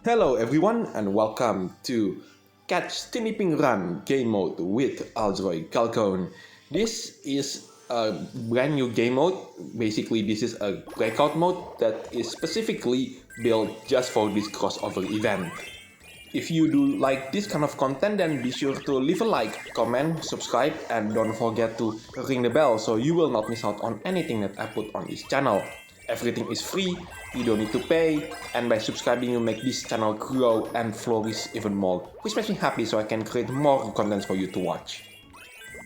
Hello everyone and welcome to Catchteeniepingrun game mode with Aldroy Calcone. This is a brand new game mode. Basically this is a breakout mode that is specifically built just for this crossover event. If you do like this kind of content, then be sure to leave a like, comment, subscribe, and don't forget to ring the bell so you will not miss out on anything that I put on this channel. Everything is free, you don't need to pay, and by subscribing you make this channel grow and flourish even more, which makes me happy so I can create more content for you to watch.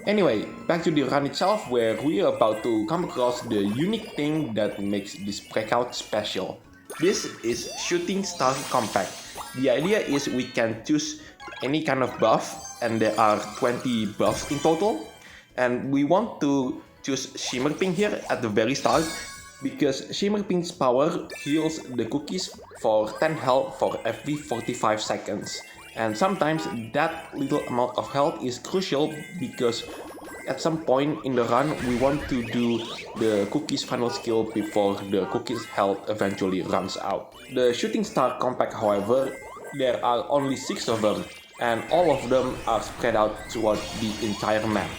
Anyway, back to the run itself, where we are about to come across the unique thing that makes this breakout special. This is Shooting Star Compact. The idea is we can choose any kind of buff, and there are 20 buffs in total, and we want to choose Teenieping here at the very start, because Teenieping's power heals the cookies for 10 health for every 45 seconds. And sometimes that little amount of health is crucial because at some point in the run we want to do the cookie's final skill before the cookie's health eventually runs out. The Shooting Star Compact, however, there are only 6 of them, and all of them are spread out throughout the entire map.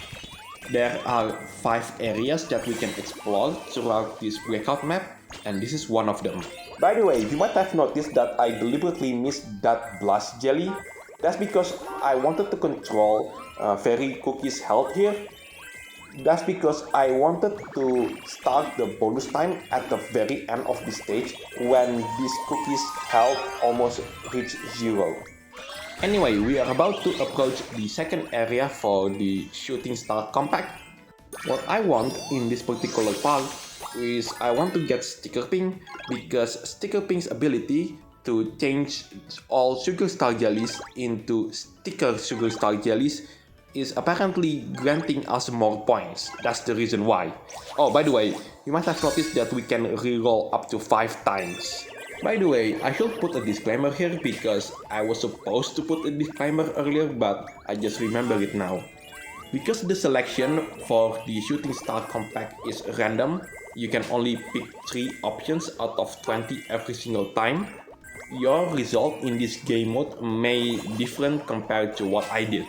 There are 5 areas that we can explore throughout this breakout map, and this is one of them. By the way, you might have noticed that I deliberately missed that blast jelly. That's because I wanted to control Fairy Cookie's health here. That's because I wanted to start the bonus time at the very end of the stage when this cookie's health almost reached 0. Anyway, we are about to approach the second area for the Shooting Star Compact. What I want in this particular part is I want to get Teenieping, because Teenieping's ability to change all sugar star jellies into sticker sugar star jellies is apparently granting us more points. That's the reason why. Oh, by the way, you might have noticed that we can reroll up to 5 times. By the way, I should put a disclaimer here because I was supposed to put a disclaimer earlier, but I just remember it now. Because the selection for the Shooting Star Compact is random, you can only pick 3 options out of 20 every single time. Your result in this game mode may be different compared to what I did.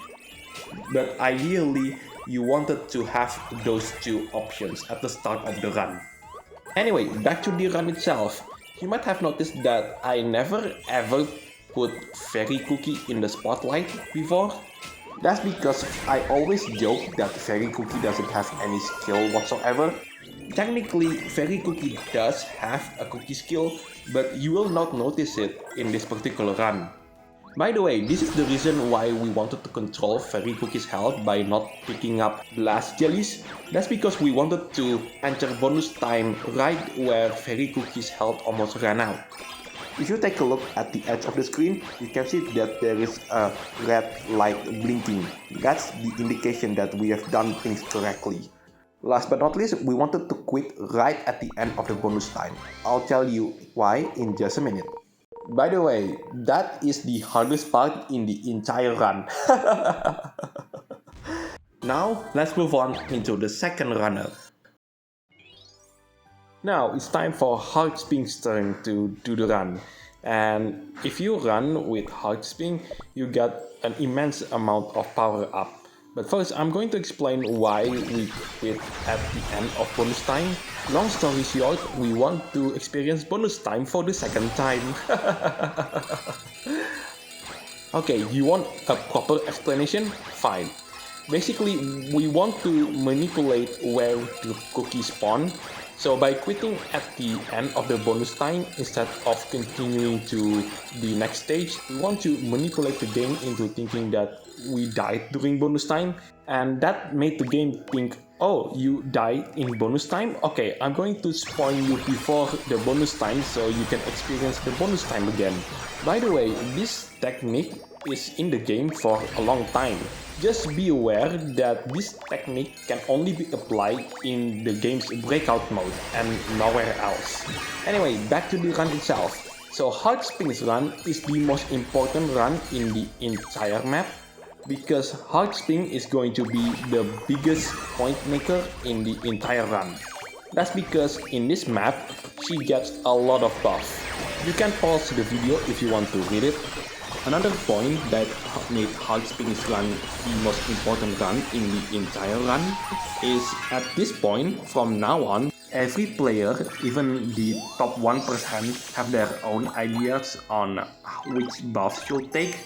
But ideally, you wanted to have those 2 options at the start of the run. Anyway, back to the run itself. You might have noticed that I never ever put Fairy Cookie in the spotlight before. That's because I always joke that Fairy Cookie doesn't have any skill whatsoever. Technically, Fairy Cookie does have a cookie skill, but you will not notice it in this particular run. By the way, this is the reason why we wanted to control Fairy Cookie's health by not picking up blast jellies. That's because we wanted to enter bonus time right where Fairy Cookie's health almost ran out. If you take a look at the edge of the screen, you can see that there is a red light blinking. That's the indication that we have done things correctly. Last but not least, we wanted to quit right at the end of the bonus time. I'll tell you why in just a minute. By the way, that is the hardest part in the entire run. Now, let's move on into the second runner. Now, it's time for Heartsping's turn to do the run. And if you run with Heartsping, you get an immense amount of power up. But first, I'm going to explain why we quit at the end of bonus time. Long story short, we want to experience bonus time for the second time. Okay, you want a proper explanation? Fine. Basically, we want to manipulate where the cookies spawn. So by quitting at the end of the bonus time instead of continuing to the next stage, we want to manipulate the game into thinking that we died during bonus time, and that made the game think, oh, you died in bonus time? Okay, I'm going to spawn you before the bonus time so you can experience the bonus time again. By the way, this technique is in the game for a long time. Just be aware that this technique can only be applied in the game's breakout mode and nowhere else. Anyway, back to the run itself. So Heartsping's run is the most important run in the entire map, because Heartsping is going to be the biggest point maker in the entire run. That's because in this map, she gets a lot of buff. You can pause the video if you want to read it. Another point that made Heartsping's run the most important run in the entire run is at this point, from now on, every player, even the top 1%, have their own ideas on which buffs you'll take.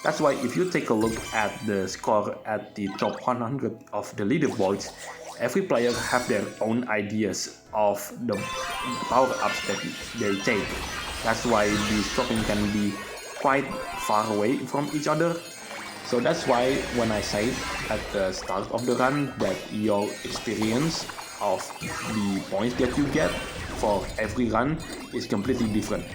That's why if you take a look at the score at the top 100 of the leaderboards, every player have their own ideas of the power-ups that they take. That's why the scoring can be quite far away from each other. So that's why when I said at the start of the run that your experience of the points that you get for every run is completely different.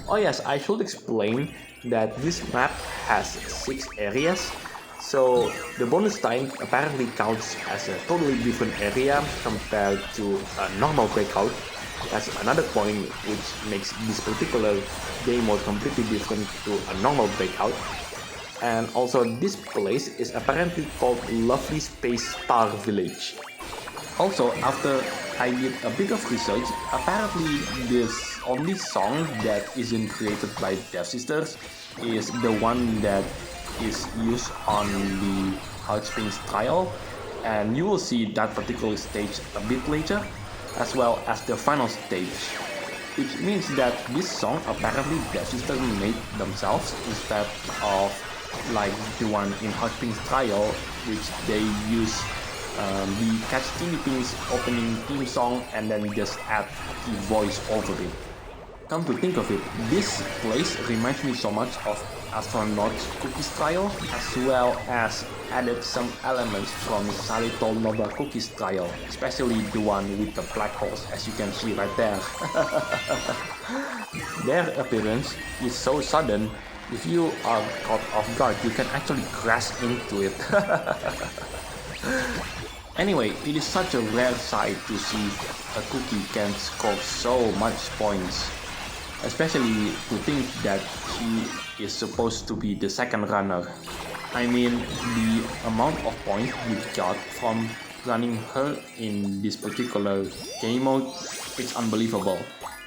Oh yes, I should explain that this map has 6 areas. So the bonus time apparently counts as a totally different area compared to a normal breakout. That's another point which makes this particular game mode completely different to a normal breakout. And also this place is apparently called Lovely Space Star Village. Also, after I did a bit of research, apparently this only song that isn't created by Devsisters is the one that is used on the Heartsping's trial, and you will see that particular stage a bit later, as well as the final stage, which means that this song apparently Devsisters made themselves instead of like the one in Heartsping's trial, which they use the Catchteenieping's opening theme song and then just add the voice over it. Come to think of it, this place reminds me so much of Astronaut's Cookie's trial, as well as added some elements from Salito Nova Cookie's trial, especially the one with the black holes, as you can see right there. Their appearance is so sudden, if you are caught off guard, you can actually crash into it. Anyway, it is such a rare sight to see a cookie can score so much points, especially to think that she is supposed to be the second runner. I mean, the amount of points you got from running her in this particular game mode, it's unbelievable.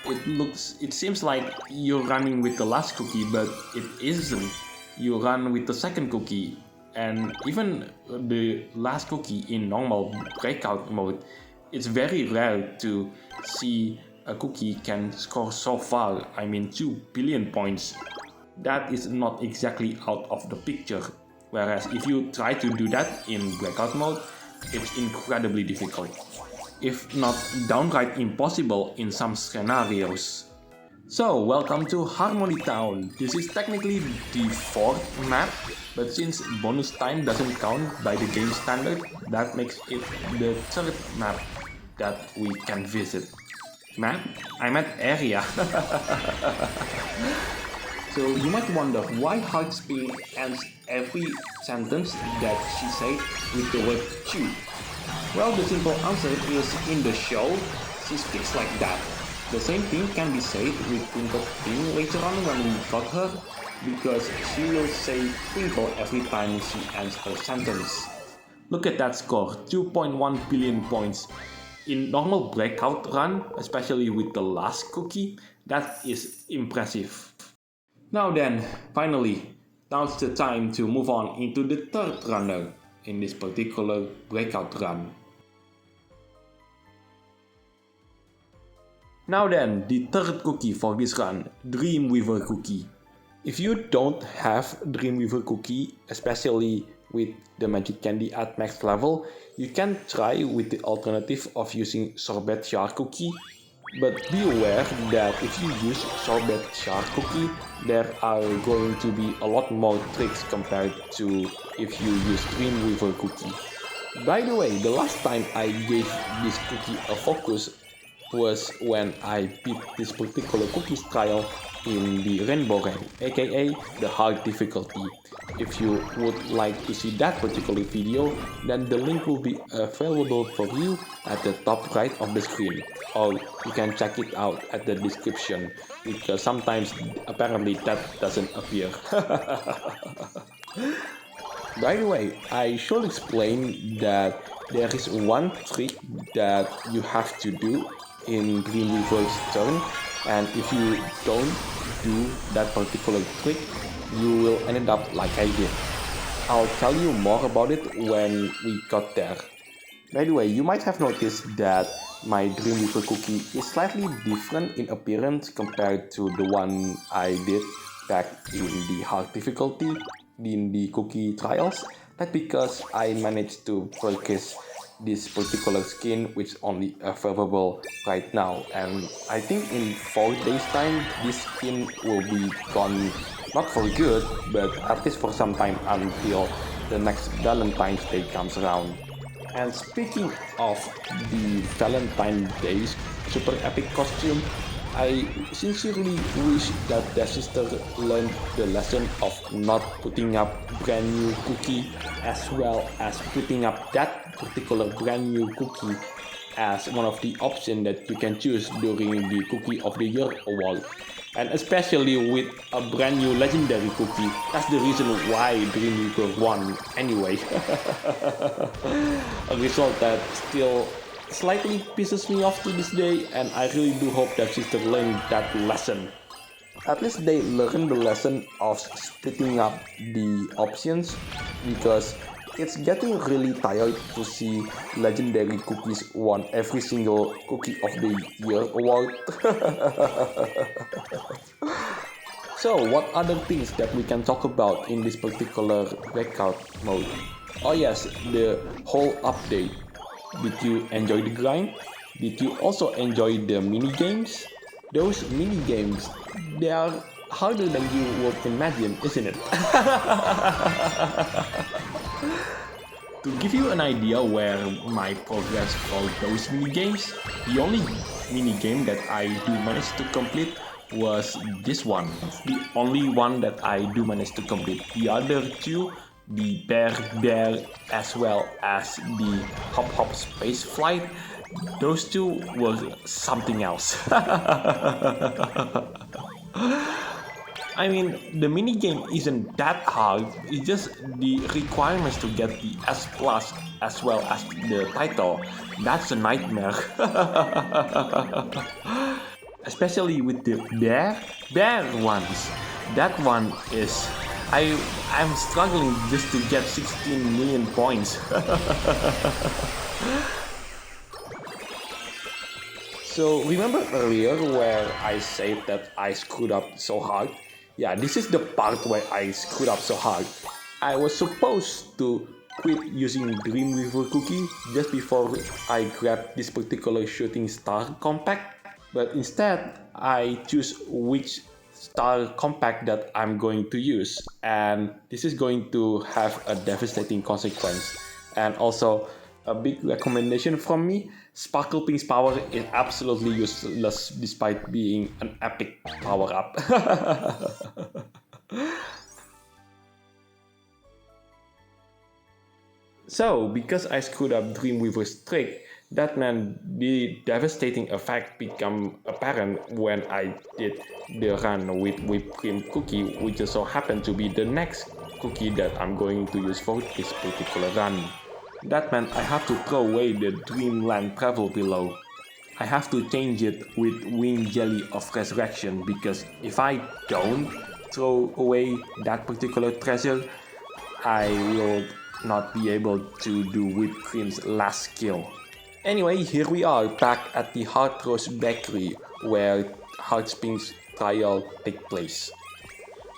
It seems like you're running with the last cookie, but it isn't. You run with the second cookie, and even the last cookie in normal breakout mode, it's very rare to see a cookie can score so far, I mean 2 billion points. That is not exactly out of the picture, whereas if you try to do that in breakout mode, it's incredibly difficult, if not downright impossible in some scenarios. So, welcome to Harmony Town. This is technically the 4th map, but since bonus time doesn't count by the game standard, that makes it the 3rd map that we can visit. Map? I meant area. So you might wonder why Heartsping ends every sentence that she said with the word chew. Well, the simple answer is in the show, she speaks like that. The same thing can be said with Teenieping later on when we got her, because she will say twinkle every time she ends her sentence. Look at that score, 2.1 billion points. In normal breakout run, especially with the last cookie, that is impressive. Now then, finally, now's the time to move on into the 3rd runner in this particular breakout run. Now then, the 3rd cookie for this run, Dreamweaver cookie. If you don't have Dreamweaver cookie, especially with the magic candy at max level, you can try with the alternative of using sorbet jar cookie. But be aware that if you use sorbet jar cookie, there are going to be a lot more tricks compared to if you use Dreamweaver cookie. By the way, the last time I gave this cookie a focus was when I beat this particular cookie's trial in the rainbow rank, aka the hard difficulty. If you would like to see that particular video, then the link will be available for you at the top right of the screen, or you can check it out at the description, because sometimes apparently that doesn't appear. By the way, I should explain that there is one trick that you have to do in Dreamweaver's turn, And if you don't do that particular trick, you will end up like I did. I'll tell you more about it when we got there. By the way, you might have noticed that my Dreamweaver cookie is slightly different in appearance compared to the one I did back in the hard difficulty in the cookie trials. That's because I managed to purchase this particular skin which is only available right now, and I think in 4 days time this skin will be gone, not for good, but at least for some time until the next Valentine's Day comes around. And speaking of the Valentine's Day super epic costume, I sincerely wish that Devsisters learned the lesson of not putting up brand new cookie as well as putting up that particular brand new cookie as one of the options that you can choose during the Cookie of the Year award. And especially with a brand new legendary cookie, that's the reason why Dreamweaver won anyway. A result that still slightly pisses me off to this day, and I really do hope that Devsisters learned that lesson. At least they learned the lesson of splitting up the options, because it's getting really tired to see legendary cookies won every single Cookie of the Year award. So what other things that we can talk about in this particular breakout mode? Oh yes, the whole update. Did you enjoy the grind? Did you also enjoy the mini games? Those mini games, they are harder than you would imagine, isn't it? To give you an idea where my progress for those mini games, the only mini game that I do manage to complete was this one. It's the only one that I do manage to complete. The other two, the bear as well as the hop space flight, those two were something else. I mean, the mini game isn't that hard, it's just the requirements to get the S plus as well as the title. That's a nightmare. Especially with the bear ones. That one is, I'm struggling just to get 16 million points. So remember earlier where I said that I screwed up so hard? Yeah, this is the part where I screwed up so hard. I was supposed to quit using Dreamweaver cookie just before I grabbed this particular shooting star compact, but instead I choose which star compact that I'm going to use, and this is going to have a devastating consequence. And also a big recommendation from me, Sparkle Pink's power is absolutely useless despite being an epic power up. So, because I screwed up Dreamweaver's trick, that meant the devastating effect became apparent when I did the run with whipped cream cookie, which also happened to be the next cookie that I'm going to use for this particular run. That meant I have to throw away the Dreamland Travel below. I have to change it with Wing Jelly of Resurrection, because if I don't throw away that particular treasure, I will not be able to do Whipped Cream's last skill. Anyway, here we are back at the Hard Roast Bakery where Heartsping's trial takes place.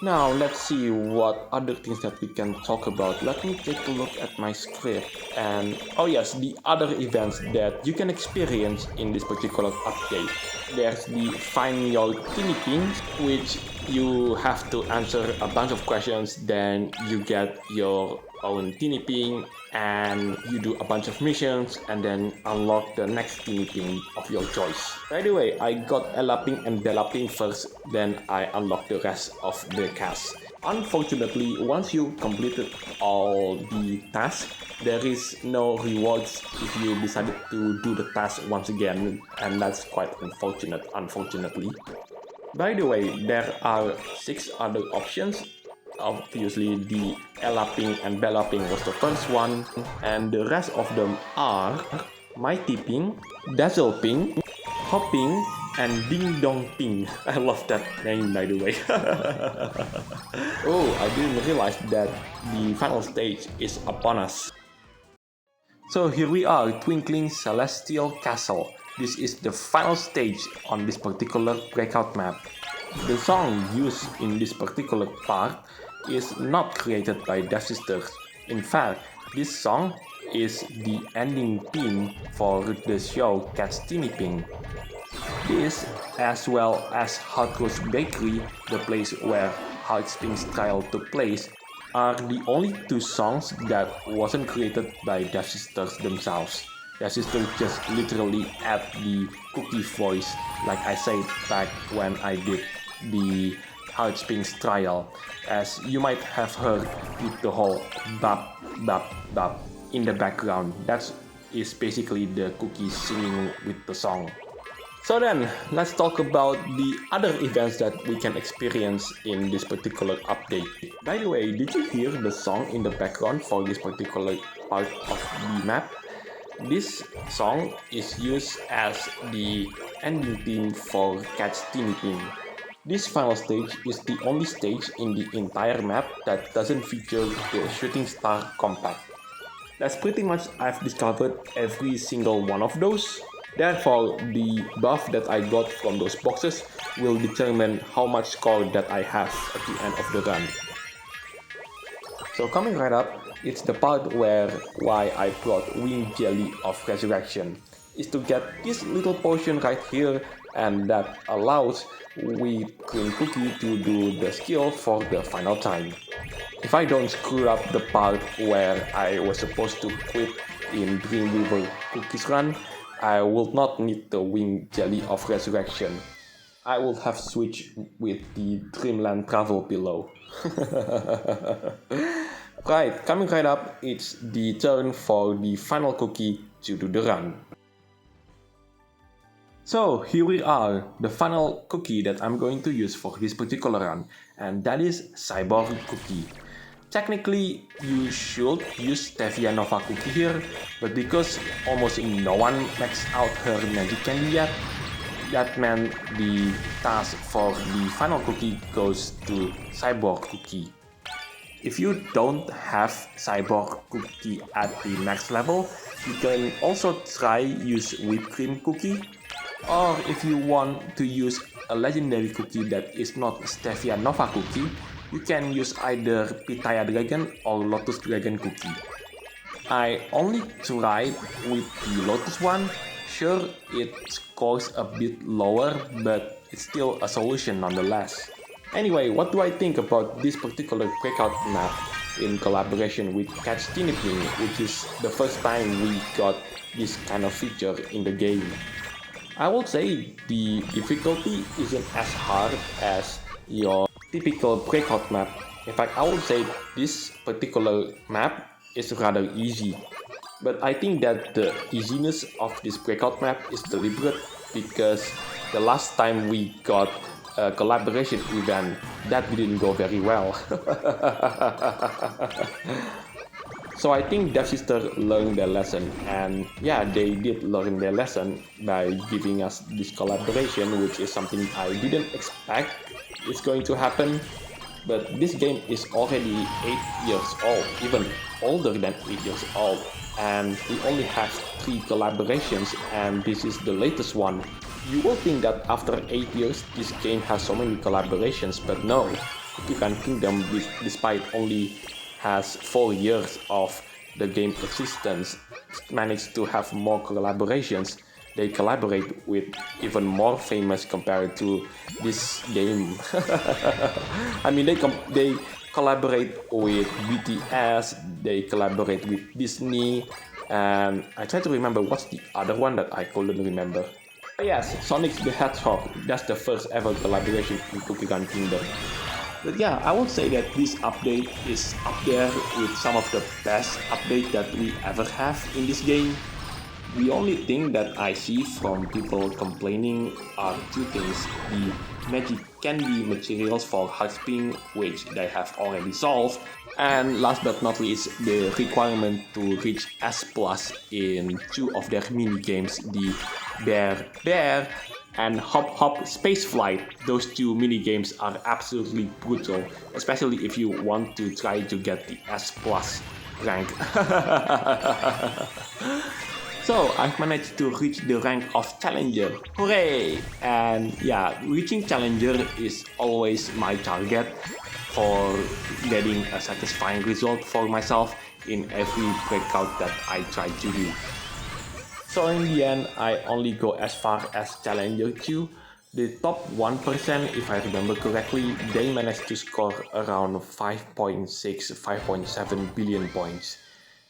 Now let's see what other things that we can talk about. Let me take a look at my script, and oh yes, the other events that you can experience in this particular update. There's the Find Your Teeniepings, which you have to answer a bunch of questions, then you get your own Teenieping, and you do a bunch of missions and then unlock the next Teenieping of your choice. By the way, I got Ellaping and Bellaping first, then I unlocked the rest of the cast. Unfortunately, once you completed all the tasks, there is no rewards if you decided to do the task once again, and that's quite unfortunate, unfortunately. By the way, there are 6 other options. Obviously, the Ellaping and Bellaping was the first one, and the rest of them are Mightyping, Dazzleping, Hopping, and Ding Dong Ping. I love that name, by the way. Oh, I didn't realize that the final stage is upon us. So here we are, Twinkling Celestial Castle. This is the final stage on this particular breakout map. The song used in this particular part is not created by Devsisters. In fact, this song is the ending theme for the show Catchteenieping. This, as well as Hot Roast Bakery, the place where Heartsping's trial took place, are the only two songs that wasn't created by Devsisters themselves. Devsisters just literally add the cookie voice, like I said back when I did the Heartsping's trial, as you might have heard with the whole bap bap bap in the background. That is basically the cookies singing with the song. So then, let's talk about the other events that we can experience in this particular update. By the way, did you hear the song in the background for this particular part of the map? This song is used as the ending theme for Catchteenieping. This final stage is the only stage in the entire map that doesn't feature the shooting star compact. That's pretty much I've discovered every single one of those. Therefore, the buff that I got from those boxes will determine how much score that I have at the end of the run. So coming right up, it's the part why I brought Wing Jelly of Resurrection, is to get this little potion right here, and that allows Whipped Cream Cookie to do the skill for the final time. If I don't screw up the part where I was supposed to quit in Dreamweaver CookieRun, I will not need the Wing Jelly of Resurrection. I will have switched with the Dreamland Travel Pillow. Right, coming right up, it's the turn for the final cookie to do the run. So here we are, the final cookie that I'm going to use for this particular run, and that is Cyborg cookie. Technically, you should use Stevia Nova cookie here, but because almost no one maxed out her magic candy yet, that meant the task for the final cookie goes to Cyborg cookie. If you don't have Cyborg cookie at the max level, you can also try use whipped cream cookie. Or if you want to use a legendary cookie that is not Stevia Nova cookie, you can use either Pitaya Dragon or Lotus Dragon cookie. I only tried with the Lotus one. Sure, it scores a bit lower, but it's still a solution nonetheless. Anyway, what do I think about this particular breakout map in collaboration with Catchteenieping, which is the first time we got this kind of feature in the game? I would say the difficulty isn't as hard as your typical breakout map. In fact, I would say this particular map is rather easy. But I think that the easiness of this breakout map is deliberate, because the last time we got a collaboration event, that didn't go very well. So I think Devsisters learned their lesson, and yeah, they did learn their lesson by giving us this collaboration, which is something I didn't expect is going to happen. But this game is already 8 years old, even older than 8 years old, and we only have 3 collaborations, and this is the latest one. You will think that after 8 years this game has so many collaborations, but no. CookieRun Kingdom, despite only has 4 years of the game existence, managed to have more collaborations. They collaborate with even more famous compared to this game. I mean, they collaborate with BTS, they collaborate with Disney, and I try to remember what's the other one that I couldn't remember. Yes, Sonic the Hedgehog, that's the first ever collaboration in CookieRun Kingdom. But yeah, I would say that this update is up there with some of the best updates that we ever have in this game. The only thing that I see from people complaining are 2 things: the magic candy materials for Heartsping, which they have already solved, and last but not least, the requirement to reach S+ in 2 of their mini games, the Bear and Hop Hop Space Flight. Those two mini games are absolutely brutal, especially if you want to try to get the S+ rank. So I've managed to reach the rank of Challenger. Hooray! And yeah, reaching Challenger is always my target for getting a satisfying result for myself in every breakout that I try to do. So in the end, I only go as far as Challenger 2. The top 1%, if I remember correctly, they managed to score around 5.6, 5.7 billion points.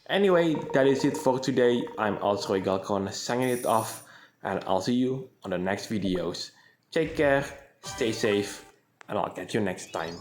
Anyway, that is it for today. I'm also Galcon signing it off, and I'll see you on the next videos. Take care, stay safe, and I'll catch you next time.